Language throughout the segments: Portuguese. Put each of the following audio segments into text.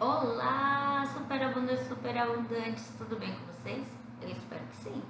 Olá, superabundantes, tudo bem com vocês? Eu espero que sim.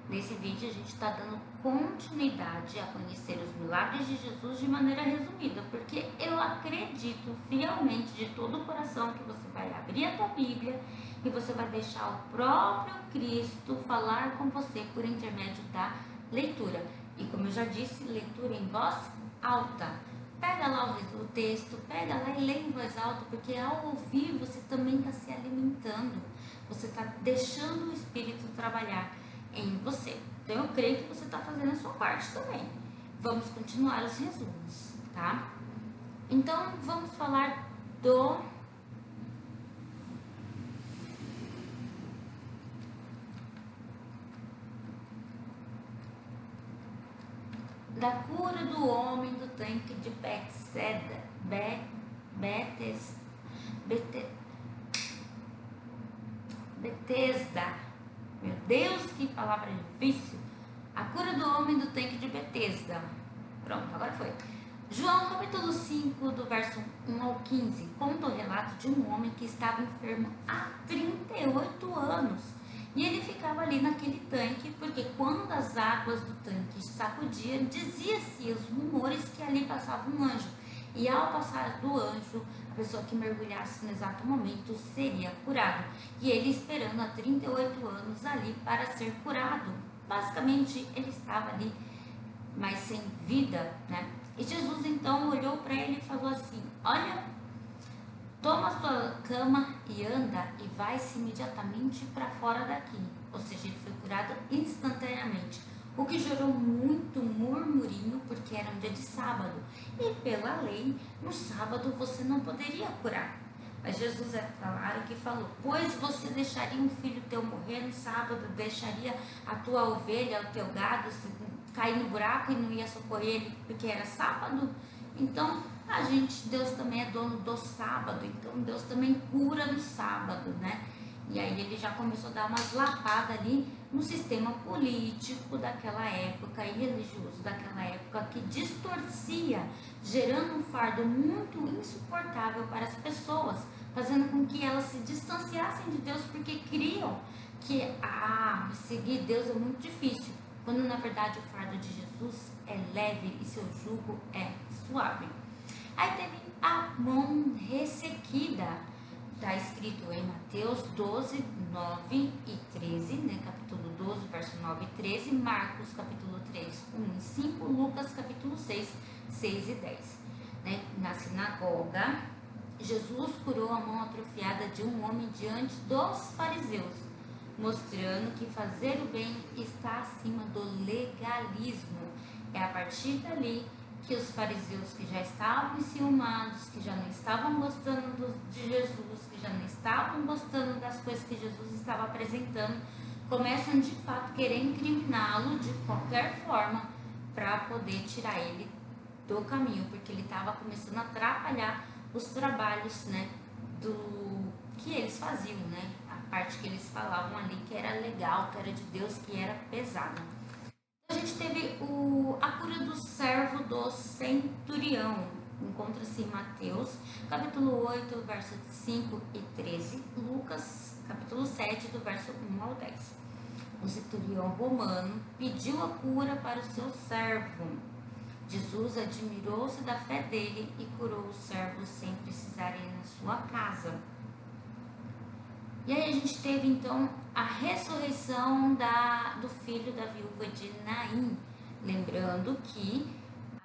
Nesse vídeo a gente está dando continuidade a conhecer os milagres de Jesus de maneira resumida, porque eu acredito fielmente de todo o coração que você vai abrir a tua Bíblia e você vai deixar o próprio Cristo falar com você por intermédio da leitura. E como eu já disse, leitura em voz alta. Pega lá o texto, pega lá e lê em voz alta, porque ao ouvir você também está se alimentando, você está deixando o Espírito trabalhar em você. Então eu creio que você está fazendo a sua parte também. Vamos continuar os resumos, tá? Então vamos falar da cura do homem do tanque de Betesda. Meu Deus, que palavra difícil. A cura do homem do tanque de Betesda. Pronto, agora foi. João capítulo 5, do verso 1 ao 15, conta o relato de um homem que estava enfermo há 38 anos. E ele ficava ali naquele tanque, porque quando as águas do tanque sacudiam, dizia-se os rumores que ali passava um anjo. E ao passar do anjo, a pessoa que mergulhasse no exato momento seria curado. E ele esperando há 38 anos ali para ser curado. Basicamente, ele estava ali, mas sem vida, né? E Jesus então olhou para ele e falou assim: olha, toma a sua cama e anda e vai-se imediatamente para fora daqui. Ou seja, ele foi curado instantaneamente, o que gerou muito murmurinho, porque era um dia de sábado. E pela lei, no sábado você não poderia curar. Mas Jesus é claro que falou: pois você deixaria um filho teu morrer no sábado, deixaria a tua ovelha, o teu gado cair no buraco e não ia socorrer ele porque era sábado? Então, Deus também é dono do sábado, então Deus também cura no sábado, né? E aí ele já começou a dar umas lapadas ali no sistema político daquela época e religioso daquela época, que distorcia, gerando um fardo muito insuportável para as pessoas, fazendo com que elas se distanciassem de Deus, porque criam que seguir Deus é muito difícil, quando na verdade o fardo de Jesus é leve e seu jugo é suave. Aí teve a mão ressequida, está escrito em Mateus 12, 9 e 13, né? Capítulo 12, verso 9 e 13, Marcos capítulo 3, 1 e 5, Lucas capítulo 6, 6 e 10. Né? Na sinagoga, Jesus curou a mão atrofiada de um homem diante dos fariseus, mostrando que fazer o bem está acima do legalismo. É a partir dali que os fariseus, que já estavam enciumados, que já não estavam gostando de Jesus, que já não estavam gostando das coisas que Jesus estava apresentando, começam de fato querer incriminá-lo de qualquer forma para poder tirar ele do caminho, porque ele estava começando a atrapalhar os trabalhos, né, do que eles faziam, né, a parte que eles falavam ali que era legal, que era de Deus, que era pesada. A gente teve a cura do servo do centurião, encontra-se em Mateus, capítulo 8, verso 5 e 13, Lucas, capítulo 7, do verso 1 ao 10. O centurião romano pediu a cura para o seu servo. Jesus admirou-se da fé dele e curou o servo sem precisar ir na sua casa. E aí a gente teve então a ressurreição do filho da viúva de Naim. Lembrando que a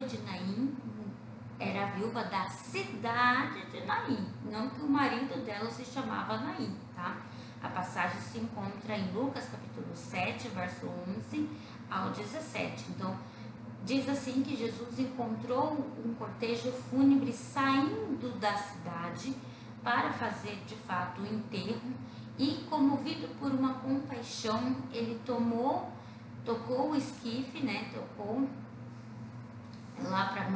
viúva de Naim era a viúva da cidade de Naim, não que o marido dela se chamava Naim, tá? A passagem se encontra em Lucas capítulo 7, verso 11 ao 17. Então, diz assim que Jesus encontrou um cortejo fúnebre saindo da cidade para fazer de fato o enterro, e comovido por uma compaixão, ele tocou o esquife, né? Tocou lá para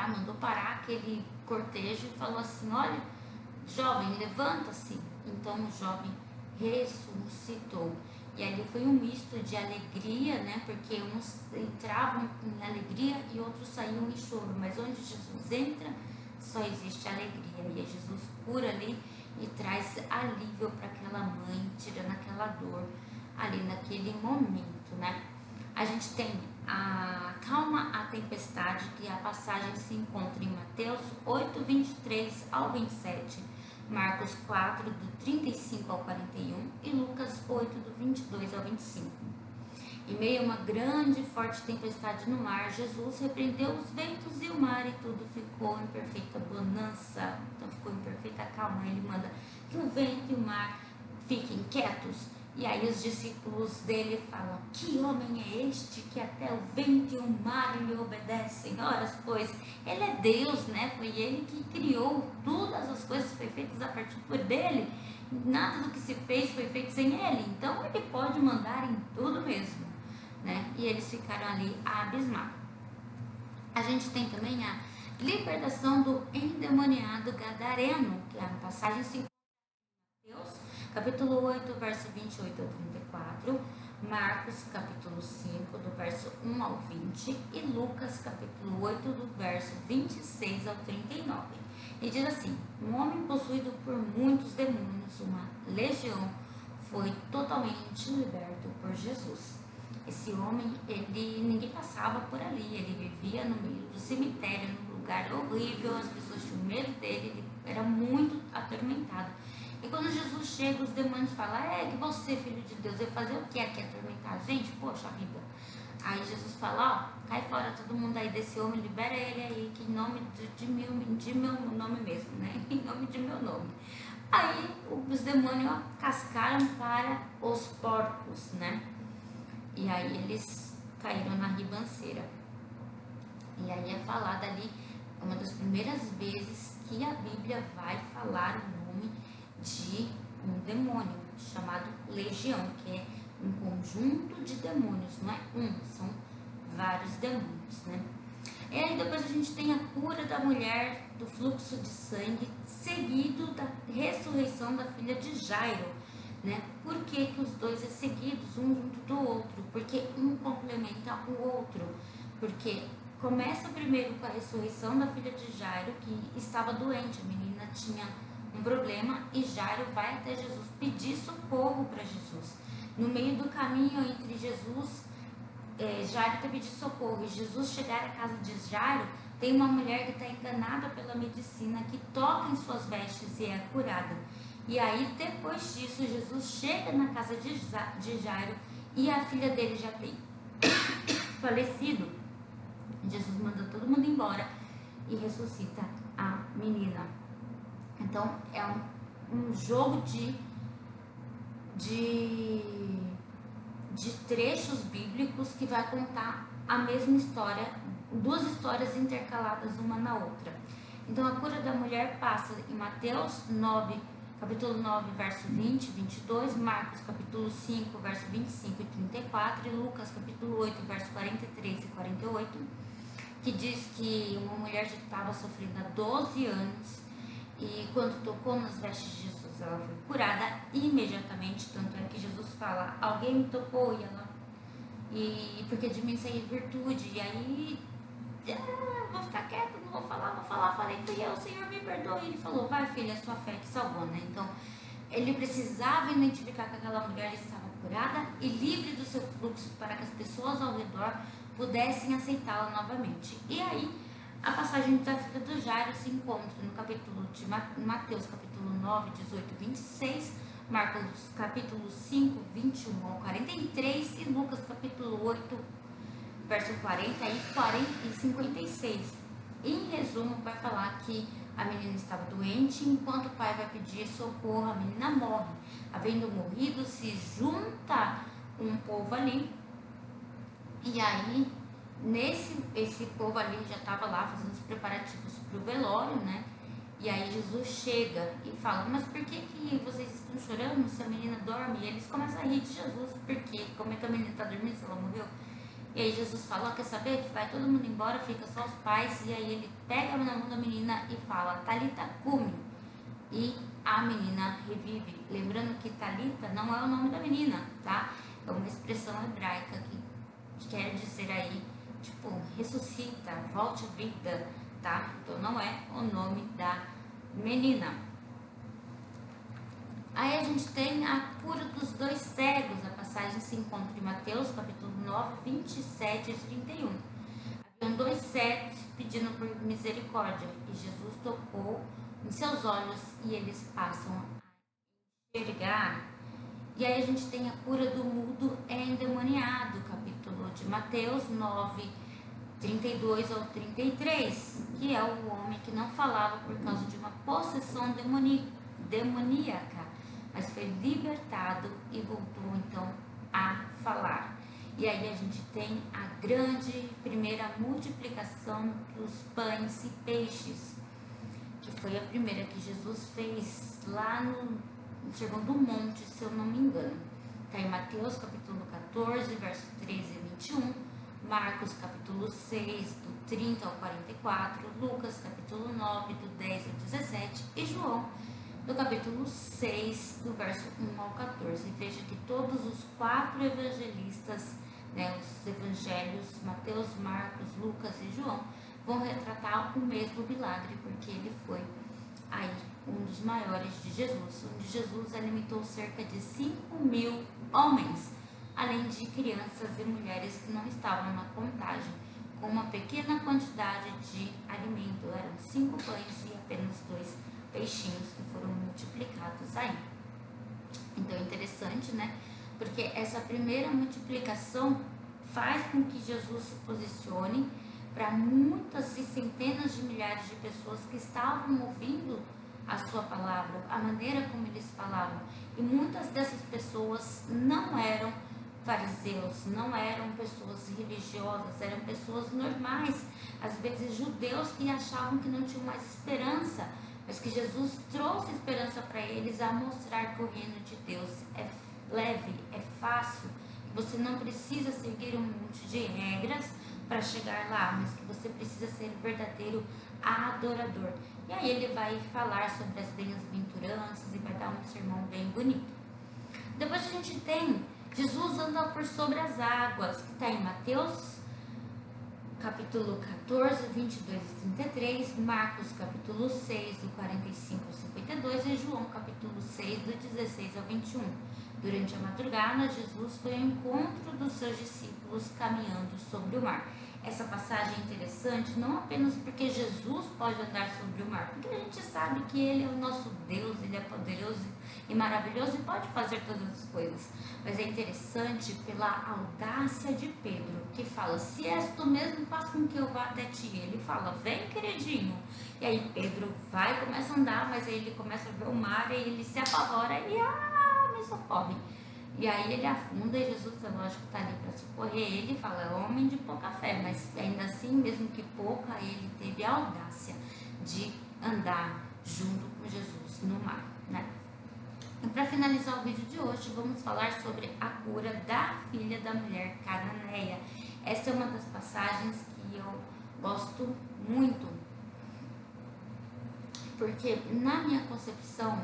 mandou parar aquele cortejo e falou assim: olha, jovem, levanta-se. Então o jovem ressuscitou. E ali foi um misto de alegria, né? Porque uns entravam em alegria e outros saíam em choro. Mas onde Jesus entra, só existe alegria. E aí Jesus cura ali e traz alívio para aquela mãe, tirando aquela dor ali naquele momento, né? A gente tem a calma a tempestade, que a passagem se encontra em Mateus 8, 23 ao 27, Marcos 4, do 35 ao 41 e Lucas 8, do 22 ao 25. Em meio a uma grande e forte tempestade no mar, Jesus repreendeu os ventos e o mar e tudo ficou em perfeita bonança. Então ficou em perfeita calma. Ele manda que o vento e o mar fiquem quietos. E aí os discípulos dele falam: que homem é este que até o vento e o mar lhe obedecem? Ora, pois ele é Deus, né? Foi ele que criou todas as coisas, foi feitas a partir dele. Nada do que se fez foi feito sem ele. Então ele pode mandar em tudo mesmo, né? E eles ficaram ali abismados. A gente tem também a libertação do endemoniado gadareno, que é a passagem 5 de Mateus, capítulo 8, verso 28 ao 34, Marcos, capítulo 5, do verso 1 ao 20 e Lucas, capítulo 8, do verso 26 ao 39. E diz assim: um homem possuído por muitos demônios, uma legião, foi totalmente liberto por Jesus. Esse homem, ninguém passava por ali, ele vivia no meio do cemitério, num lugar horrível, as pessoas tinham medo dele, ele era muito atormentado. E quando Jesus chega, os demônios falam: que você, filho de Deus, vai fazer o que aqui atormentar a gente? Poxa vida. Aí Jesus fala: cai fora todo mundo aí desse homem, libera ele aí, que em nome de meu nome mesmo, né? Em nome de meu nome. Aí os demônios cascaram para os porcos, né? E aí eles caíram na ribanceira. E aí é falado ali, uma das primeiras vezes que a Bíblia vai falar o nome de um demônio chamado legião, que é um conjunto de demônios, não é são vários demônios, né? E aí depois a gente tem a cura da mulher do fluxo de sangue, seguido da ressurreição da filha de Jairo, né? Por que os dois é seguidos, um junto do outro? Porque um complementa o outro. Porque começa primeiro com a ressurreição da filha de Jairo, que estava doente, a menina tinha um problema, e Jairo vai até Jesus pedir socorro para Jesus. No meio do caminho entre Jairo está pedindo socorro, e Jesus chegar à casa de Jairo, tem uma mulher que está enganada pela medicina, que toca em suas vestes e é curada. E aí, depois disso, Jesus chega na casa de Jairo e a filha dele já tem falecido. Jesus manda todo mundo embora e ressuscita a menina. Então, é um jogo de trechos bíblicos que vai contar a mesma história, duas histórias intercaladas uma na outra. Então, a cura da mulher passa em Mateus 9, capítulo 9, verso 20 e 22, Marcos, capítulo 5, verso 25 e 34, e Lucas, capítulo 8, verso 43 e 48, que diz que uma mulher já estava sofrendo há 12 anos e quando tocou nas vestes de Jesus, ela foi curada imediatamente. Tanto é que Jesus fala: alguém me tocou, e porque de mim saiu virtude. E aí, vou ficar quieta, não vou falar, falei: fui eu, o Senhor me perdoe. E ele falou: vai, filha, a sua fé te salvou, né? Então, ele precisava identificar que aquela mulher estava curada e livre do seu fluxo, para que as pessoas ao redor pudessem aceitá-la novamente. E aí, a passagem da filha do Jairo se encontra no capítulo de Mateus, capítulo 9, 18 e 26, Marcos, capítulo 5, 21 ao 43 e Lucas, capítulo 8, verso 40 e 56. Em resumo, vai falar que a menina estava doente, enquanto o pai vai pedir socorro, a menina morre. Havendo morrido, se junta um povo ali, e aí esse povo ali já estava lá fazendo os preparativos para o velório, né? E aí Jesus chega e fala: mas por que vocês estão chorando se a menina dorme? E eles começam a rir de Jesus, porque como é que a menina está dormindo se ela morreu? E aí Jesus fala: quer saber? Vai todo mundo embora, fica só os pais. E aí ele pega na mão da menina e fala: Talita cumi. E a menina revive. Lembrando que Talita não é o nome da menina, tá? É uma expressão hebraica que quer dizer aí, tipo, ressuscita, volte à vida, tá? Então não é o nome da menina. Aí a gente tem a cura dos 2 cegos. A passagem se encontra em Mateus capítulo 9, 27 e 31. Haviam 2 cegos pedindo por misericórdia, e Jesus tocou em seus olhos e eles passam a enxergar. E aí a gente tem a cura do mudo endemoniado, capítulo de Mateus 9, 32 ao 33, que é o homem que não falava por causa de uma possessão demoníaca, mas foi libertado e voltou então a falar. E aí a gente tem a grande primeira multiplicação dos pães e peixes, que foi a primeira que Jesus fez lá no Sermão do Monte, se eu não me engano. Está em Mateus capítulo 14, verso 13 e 21, Marcos capítulo 6, do 30 ao 44, Lucas capítulo 9, do 10 ao 17 e João do capítulo 6, do verso 1 ao 14. Veja que todos os 4 evangelistas, né, os evangelhos Mateus, Marcos, Lucas e João, vão retratar o mesmo milagre, porque ele foi aí um dos maiores de Jesus, onde Jesus alimentou cerca de 5.000 homens, além de crianças e mulheres que não estavam na contagem, com uma pequena quantidade de alimento. Eram 5 pães e apenas 2 peixinhos que foram multiplicados aí. Então é interessante, né? Porque essa primeira multiplicação faz com que Jesus se posicione para muitas e centenas de milhares de pessoas que estavam ouvindo a sua palavra, a maneira como eles falavam. E muitas dessas pessoas não eram fariseus, não eram pessoas religiosas, eram pessoas normais, às vezes judeus que achavam que não tinham mais esperança, mas que Jesus trouxe esperança para eles a mostrar que o reino de Deus é leve, é fácil, que você não precisa seguir um monte de regras para chegar lá, mas que você precisa ser verdadeiro adorador. E aí ele vai falar sobre as bem-aventuranças e vai dar um sermão bem bonito. Depois a gente tem Jesus anda por sobre as águas, que está em Mateus capítulo 14, 22 e 33, Marcos capítulo 6, do 45 ao 52 e João capítulo 6, do 16 ao 21. Durante a madrugada, Jesus foi ao encontro dos seus discípulos caminhando sobre o mar. Essa passagem é interessante não apenas porque Jesus pode andar sobre o mar, porque a gente sabe que Ele é o nosso Deus, Ele é poderoso e maravilhoso e pode fazer todas as coisas. Mas é interessante pela audácia de Pedro, que fala, se és tu mesmo, faz com que eu vá até ti. Ele fala, vem queridinho. E aí Pedro vai, começa a andar, mas aí ele começa a ver o mar e ele se apavora e me socorre. E aí ele afunda e Jesus, é lógico, está ali para socorrer ele, fala, é homem de pouca fé, mas ainda assim, mesmo que pouca, ele teve a audácia de andar junto com Jesus no mar, né? E para finalizar o vídeo de hoje, vamos falar sobre a cura da filha da mulher cananeia. Essa é uma das passagens que eu gosto muito, porque na minha concepção,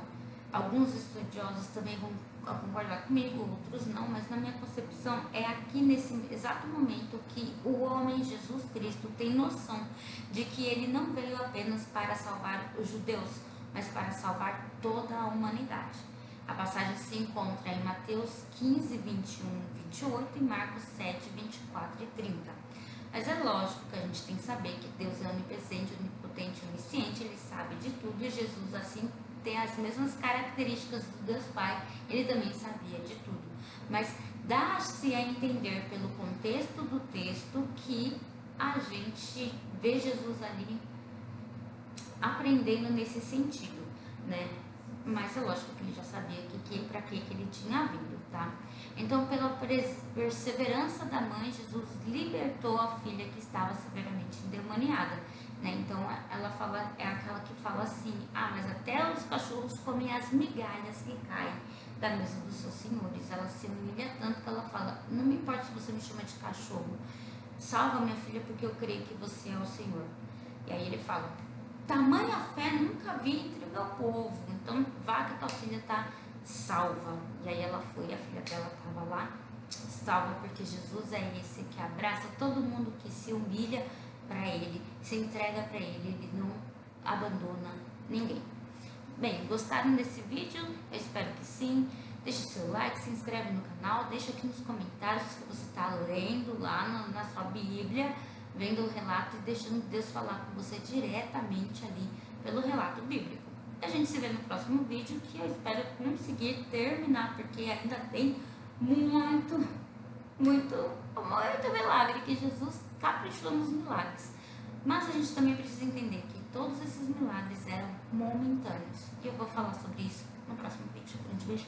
alguns estudiosos também vão concordar comigo, outros não, mas na minha concepção é aqui nesse exato momento que o homem Jesus Cristo tem noção de que ele não veio apenas para salvar os judeus, mas para salvar toda a humanidade. A passagem se encontra em Mateus 15, 21 e 28 e Marcos 7, 24 e 30. Mas é lógico que a gente tem que saber que Deus é onipresente, onipotente, onisciente, Ele sabe de tudo e Jesus assim tem as mesmas características do Deus Pai, Ele também sabia de tudo. Mas dá-se a entender pelo contexto do texto que a gente vê Jesus ali aprendendo nesse sentido, né? Mas é lógico que ele já sabia para que ele tinha vindo, tá? Então, pela perseverança da mãe, Jesus libertou a filha que estava severamente endemoniada, né? Então, ela fala, é aquela que fala assim, mas até os cachorros comem as migalhas que caem da mesa dos seus senhores. Ela se humilha tanto que ela fala, não me importa se você me chama de cachorro, salva minha filha porque eu creio que você é o Senhor. E aí ele fala, tamanha fé nunca vi entre o meu povo, então vá que tua filha está salva. E aí ela foi, a filha dela estava lá, salva, porque Jesus é esse que abraça todo mundo que se humilha para ele, se entrega para Ele, Ele não abandona ninguém. Bem, gostaram desse vídeo? Eu espero que sim. Deixa o seu like, se inscreve no canal, deixa aqui nos comentários que você está lendo lá na sua Bíblia, vendo o relato e deixando Deus falar com você diretamente ali pelo relato bíblico. A gente se vê no próximo vídeo, que eu espero conseguir terminar, porque ainda tem muito milagre, que Jesus caprichou nos milagres. Mas a gente também precisa entender que todos esses milagres eram momentâneos. E eu vou falar sobre isso no próximo vídeo. Grande beijo.